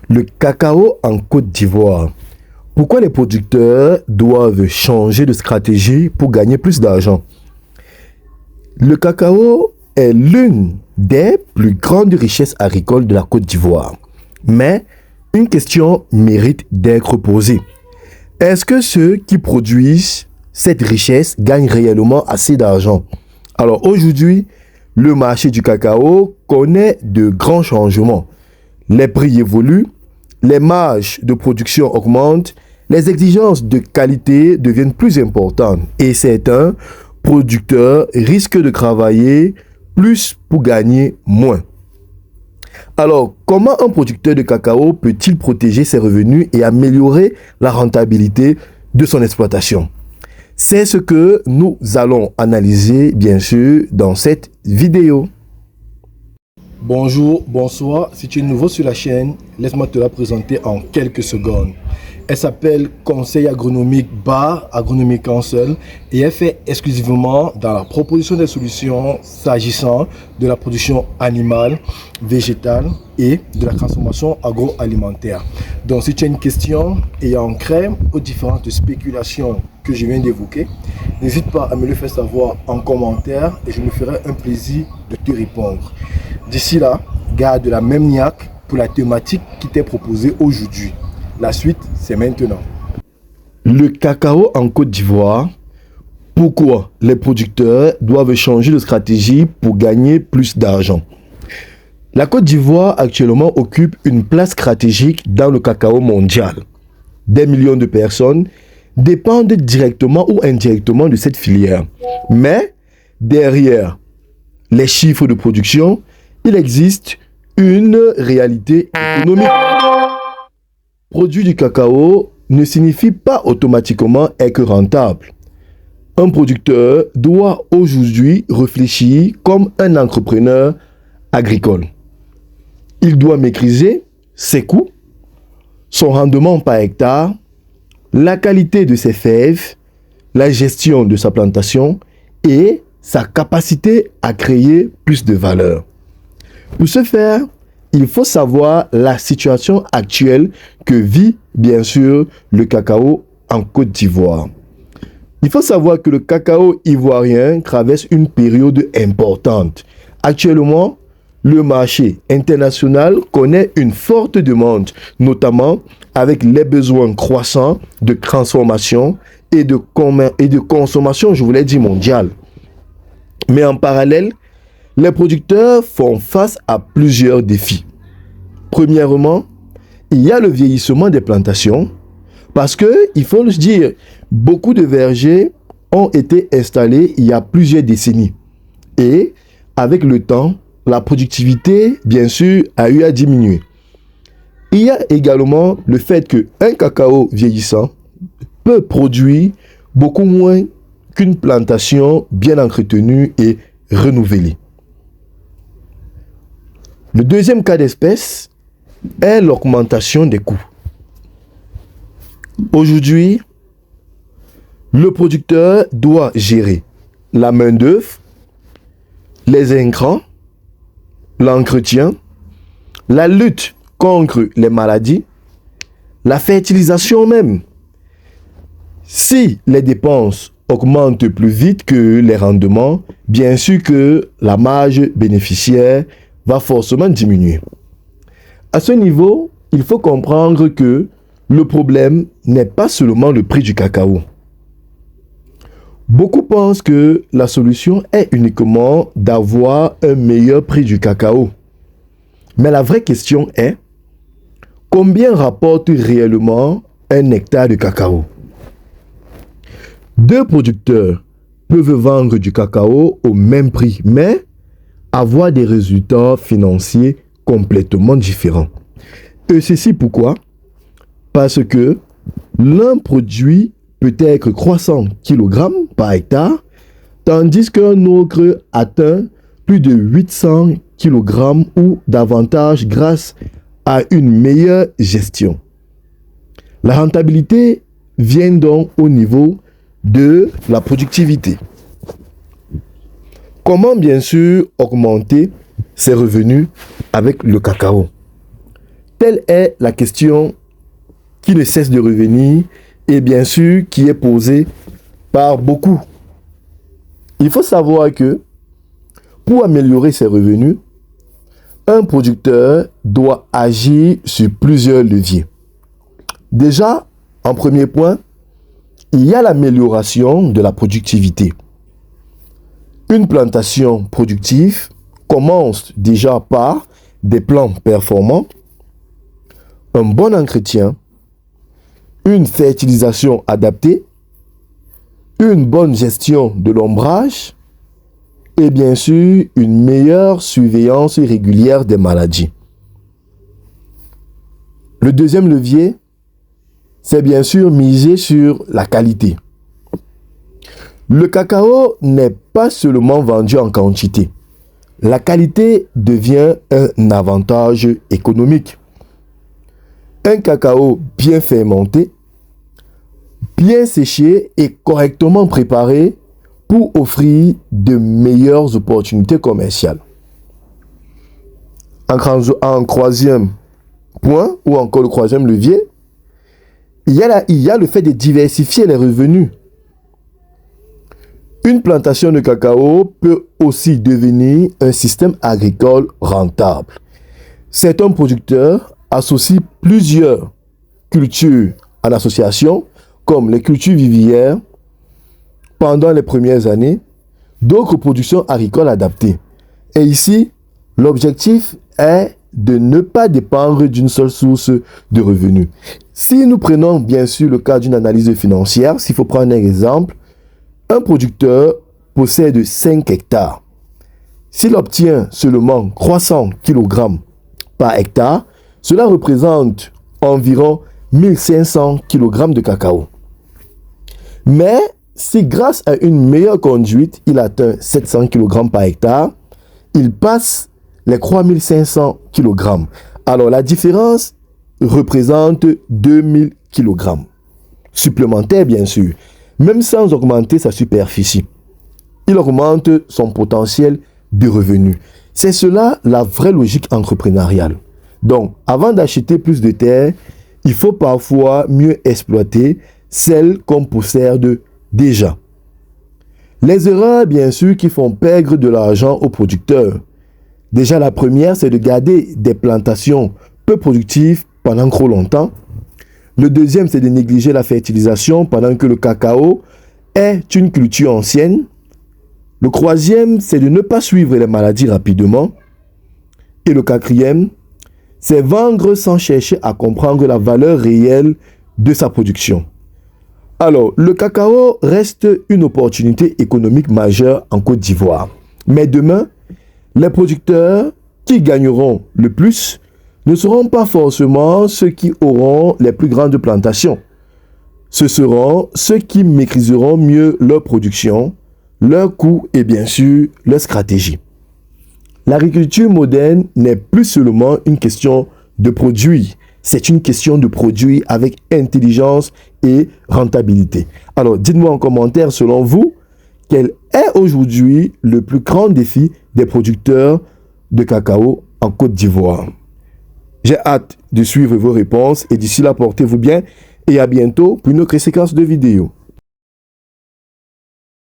Le cacao en Côte d'Ivoire. Pourquoi les producteurs doivent changer de stratégie pour gagner plus d'argent? Le cacao est l'une des plus grandes richesses agricoles de la Côte d'Ivoire. Mais une question mérite d'être posée. Est-ce que ceux qui produisent cette richesse gagnent réellement assez d'argent? Alors aujourd'hui, le marché du cacao connaît de grands changements. Les prix évoluent, les marges de production augmentent, les exigences de qualité deviennent plus importantes et certains producteurs risquent de travailler plus pour gagner moins. Alors, comment un producteur de cacao peut-il protéger ses revenus et améliorer la rentabilité de son exploitation? C'est ce que nous allons analyser, bien sûr, dans cette vidéo. Bonjour, bonsoir. Si tu es nouveau sur la chaîne, laisse-moi te la présenter en quelques secondes. Elle s'appelle Conseil agronomique Bar Agronomic Council et elle fait exclusivement dans la proposition des solutions s'agissant de la production animale, végétale et de la transformation agroalimentaire. Donc si tu as une question ayant trait aux différentes spéculations que je viens d'évoquer, n'hésite pas à me le faire savoir en commentaire et je me ferai un plaisir de te répondre. D'ici là, garde la même niaque pour la thématique qui t'est proposée aujourd'hui. La suite, c'est maintenant. Le cacao en Côte d'Ivoire. Pourquoi les producteurs doivent changer de stratégie pour gagner plus d'argent? La Côte d'Ivoire actuellement occupe une place stratégique dans le cacao mondial. Des millions de personnes dépendent directement ou indirectement de cette filière. Mais derrière les chiffres de production, il existe une réalité économique. Produire du cacao ne signifie pas automatiquement être rentable. Un producteur doit aujourd'hui réfléchir comme un entrepreneur agricole. Il doit maîtriser ses coûts, son rendement par hectare, la qualité de ses fèves, la gestion de sa plantation et sa capacité à créer plus de valeur. Pour ce faire, il faut savoir la situation actuelle que vit bien sûr le cacao en Côte d'Ivoire. Il faut savoir que le cacao ivoirien traverse une période importante. Actuellement, le marché international connaît une forte demande, notamment avec les besoins croissants de transformation et de consommation, je voulais dire mondiale. Mais en parallèle, les producteurs font face à plusieurs défis. Premièrement, il y a le vieillissement des plantations parce que, il faut le dire, beaucoup de vergers ont été installés il y a plusieurs décennies. Et avec le temps, la productivité, bien sûr, a eu à diminuer. Il y a également le fait qu'un cacao vieillissant peut produire beaucoup moins qu'une plantation bien entretenue et renouvelée. Le deuxième cas d'espèce est l'augmentation des coûts. Aujourd'hui, le producteur doit gérer la main-d'œuvre, les intrants, l'entretien, la lutte contre les maladies, la fertilisation même. Si les dépenses augmentent plus vite que les rendements, bien sûr que la marge bénéficiaire va forcément diminuer. À ce niveau, il faut comprendre que le problème n'est pas seulement le prix du cacao. Beaucoup pensent que la solution est uniquement d'avoir un meilleur prix du cacao. Mais la vraie question est, combien rapporte réellement un hectare de cacao? Deux producteurs peuvent vendre du cacao au même prix, mais avoir des résultats financiers complètement différents. Et ceci pourquoi? Parce que l'un produit peut-être 300 kg par hectare, tandis qu'un autre atteint plus de 800 kg ou davantage grâce à une meilleure gestion. La rentabilité vient donc au niveau de la productivité. Comment bien sûr augmenter ses revenus avec le cacao? Telle est la question qui ne cesse de revenir et bien sûr qui est posée par beaucoup. Il faut savoir que pour améliorer ses revenus, un producteur doit agir sur plusieurs leviers. Déjà, en premier point, il y a l'amélioration de la productivité. Une plantation productive commence déjà par des plants performants, un bon entretien, une fertilisation adaptée, une bonne gestion de l'ombrage et bien sûr une meilleure surveillance régulière des maladies. Le deuxième levier, c'est bien sûr miser sur la qualité. Le cacao n'est pas seulement vendu en quantité. La qualité devient un avantage économique. Un cacao bien fermenté, bien séché et correctement préparé pour offrir de meilleures opportunités commerciales. En troisième point, ou encore le troisième levier, il y a le fait de diversifier les revenus. Une plantation de cacao peut aussi devenir un système agricole rentable. Certains producteurs associent plusieurs cultures en association, comme les cultures vivrières, pendant les premières années, d'autres productions agricoles adaptées. Et ici, l'objectif est de ne pas dépendre d'une seule source de revenus. Si nous prenons bien sûr le cas d'une analyse financière, s'il faut prendre un exemple, un producteur possède 5 hectares. S'il obtient seulement 300 kg par hectare, cela représente environ 1500 kg de cacao. Mais si grâce à une meilleure conduite, il atteint 700 kg par hectare, il passe les 3500 kg. Alors la différence représente 2000 kg. Supplémentaire bien sûr, même sans augmenter sa superficie. Il augmente son potentiel de revenus. C'est cela la vraie logique entrepreneuriale. Donc, avant d'acheter plus de terre, il faut parfois mieux exploiter celle qu'on possède déjà. Les erreurs, bien sûr, qui font perdre de l'argent aux producteurs. Déjà, la première, c'est de garder des plantations peu productives pendant trop longtemps. Le deuxième, c'est de négliger la fertilisation pendant que le cacao est une culture ancienne. Le troisième, c'est de ne pas suivre les maladies rapidement. Et le quatrième, c'est vendre sans chercher à comprendre la valeur réelle de sa production. Alors, le cacao reste une opportunité économique majeure en Côte d'Ivoire. Mais demain, les producteurs qui gagneront le plus ne seront pas forcément ceux qui auront les plus grandes plantations. Ce seront ceux qui maîtriseront mieux leur production, leurs coûts et bien sûr leur stratégie. L'agriculture moderne n'est plus seulement une question de produits, c'est une question de produits avec intelligence et rentabilité. Alors dites-moi en commentaire selon vous, quel est aujourd'hui le plus grand défi des producteurs de cacao en Côte d'Ivoire? J'ai hâte de suivre vos réponses et d'ici là, portez-vous bien et à bientôt pour une autre séquence de vidéos.